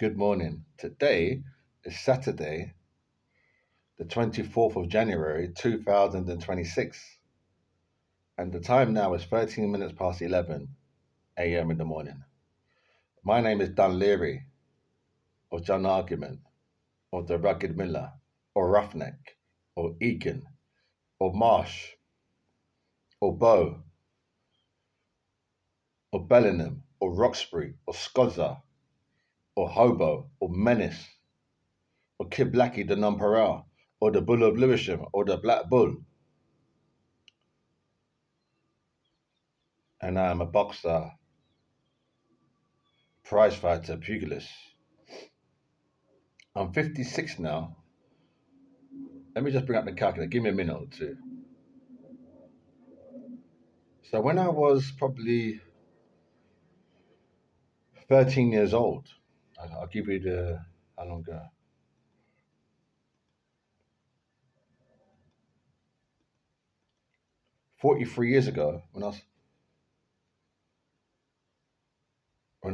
Good morning. Today is Saturday, the 24th of January, 2026, and the time now is 13 minutes past 11 a.m. in the morning. My name is Dan Leary, or John Argument, or the Rugged Miller, or Roughneck, or Egan, or Marsh, or Bow, or Bellingham, or Roxbury, or Scozza, or Hobo, or Menace, or Kid Blackie the Nonpareil, or the Bull of Lewisham, or the Black Bull. And I am a boxer, prize fighter, pugilist. I'm 56 now. Let me just bring up the calculator. Give me a minute or two. So when I was probably 13 years old, I'll give you the how long ago. 43 years ago, when I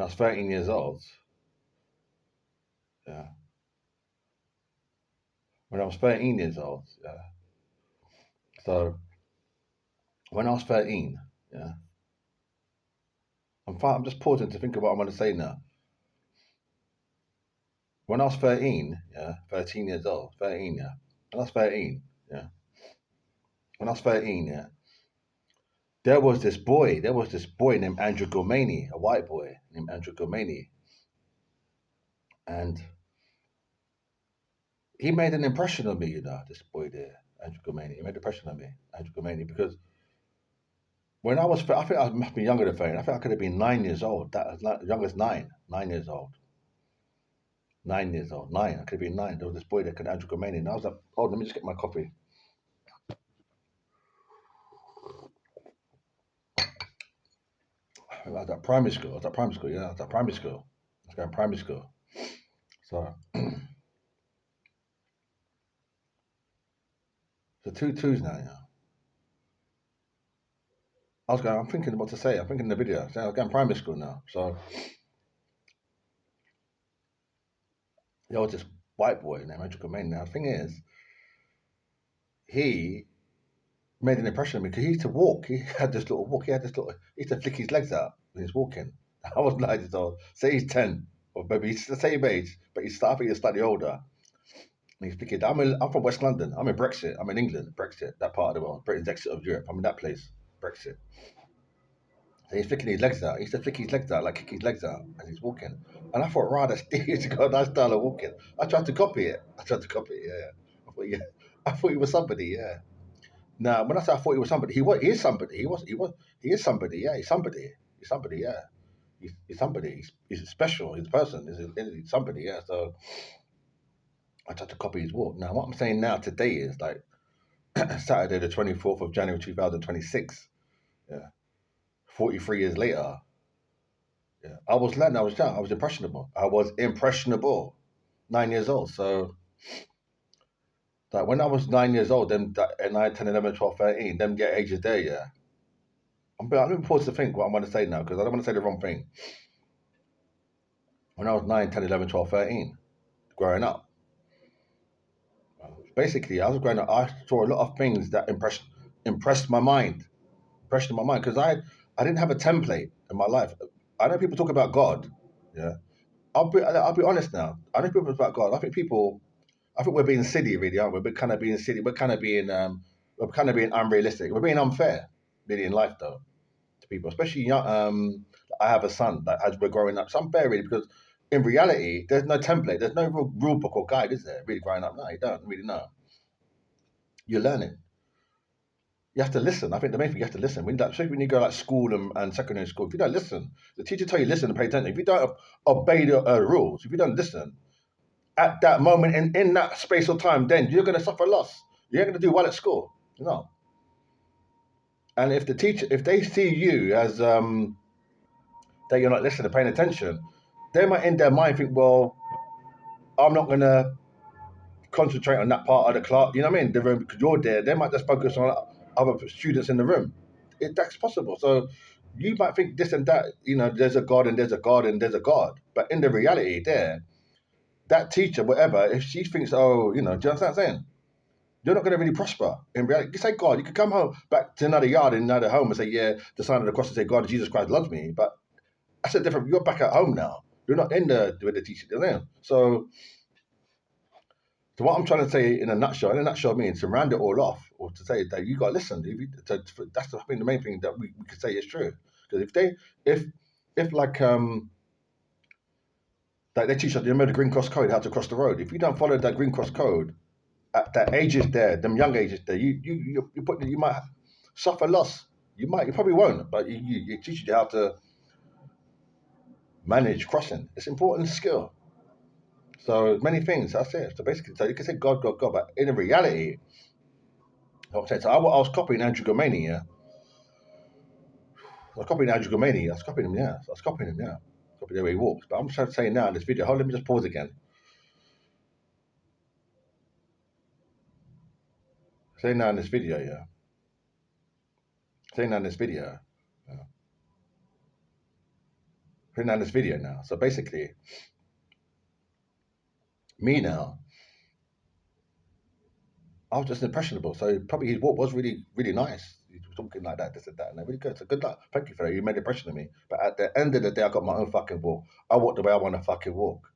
was 13 years old, yeah. When I was 13 years old, yeah. So when I was 13, yeah. I'm just pausing to think of what I'm going to say now. When I was 13, yeah, 13 years old, 13, yeah. When I was 13, yeah. When I was 13, yeah. There was this boy named Andrew Gilmanie, a white boy named Andrew Gilmanie. And he made an impression on me, this boy there, Andrew Gilmanie. He made an impression on me, Andrew Gilmanie, because I think I must be younger than 13. I think I could have been 9 years old. That was like, young as 9 years old. 9 years old, nine. I could have been nine. There was this boy there called Andrew Gilmanie. And I was like, oh, let me just get my coffee. I was at primary school. I was going primary school. So, so two twos now, yeah. I'm thinking what to say. I'm thinking in the video. So I was going primary school now. So there was this white boy named Andrew Gilmanie. Now the thing is, he made an impression on me because he used to walk. He had this little walk. He used to flick his legs out when he's walking. I was 9 years old. Say he's 10, or maybe he's the same age, but I think he's slightly older. And he's flicking. I'm from West London. I'm in Brexit. I'm in England. Brexit, that part of the world. Britain's exit of Europe. I'm in that place. Brexit. So he's flicking his legs out. He used to flick his legs out, like kick his legs out as he's walking. And I thought, right, he's got a nice style of walking. I tried to copy it. Yeah. Yeah. I thought he was somebody, yeah. Now, when I say I thought he was somebody, he is somebody. He is somebody. Yeah, he's somebody. He's somebody. Yeah, he's somebody. He's special. He's a person. He's somebody. Yeah. So I tried to copy his walk. Now, what I'm saying now today is like Saturday, the 24th of January, 2026. Yeah, 43 years later. Yeah, I was learning. I was young. I was impressionable. 9 years old. So like when I was 9 years old, them at 9, 10, 11, 12, 13, them get ages there. Yeah. I'm looking forward to think what I'm going to say now because I don't want to say the wrong thing. When I was 9, 10, 11, 12, 13, growing up, basically, I was growing up, I saw a lot of things that impressed my mind. Impression in my mind because I didn't have a template in my life. I know people talk about God. Yeah. I'll be honest now. I know people talk about God. I think we're being silly, really, aren't we? We're kind of being silly. We're kind of being unrealistic. We're being unfair, really, in life, though, to people, especially young. I have a son that as we're growing up, so I'm fair really because in reality, there's no template, there's no real rule book or guide, is there? Really growing up now, you don't really know. You're learning. You have to listen. I think the main thing you have to listen. Especially when you go like school and secondary school, if you don't listen, the teacher tell you listen and pay attention. If you don't obey the rules, if you don't listen, at that moment in that space of time, then you're going to suffer loss. You're going to do well at school, you know. And if they see you as that you're not listening, paying attention, they might in their mind think, well, I'm not going to concentrate on that part of the class. You know what I mean? The room because you're there. They might just focus on other students in the room. That's possible. So you might think this and that. You know, there's a God and there's a God and there's a God, but in the reality, there that teacher, whatever, if she thinks, oh, do you understand what I'm saying? You're not going to really prosper in reality. You say God, you could come home back to another yard in another home and say, yeah, the sign of the cross and say, God, Jesus Christ loves me. But that's a different. You're back at home now. You're not in the with the teacher. So what I'm trying to say in a nutshell means to round it all off, or to say that you got to listen. That's the main thing that we could say is true. Because if like they teach us, you remember the Green Cross Code, how to cross the road. If you don't follow that Green Cross Code at that ages there, them young ages there, you might suffer loss. You probably won't, but you teach you how to manage crossing. It's an important skill. So many things. That's it. So basically, so you can say God, God, God, but in reality, I'm saying, so I was copying Andrew Gilmanie, yeah. I was copying Andrew Gilmanie. I was copying him, yeah. I was copying him, yeah. Copying the way he walks. But I'm trying to say now in this video. Hold, let me just pause again. Say now in this video, yeah. Say now in this video. Yeah. Say now in this video now. So basically, me now, I was just impressionable. So probably his walk was really, really nice. He was talking like that, this and that, and really good. So good luck. Thank you for that. You made an impression on me. But at the end of the day, I got my own fucking walk. I walk the way I want to fucking walk.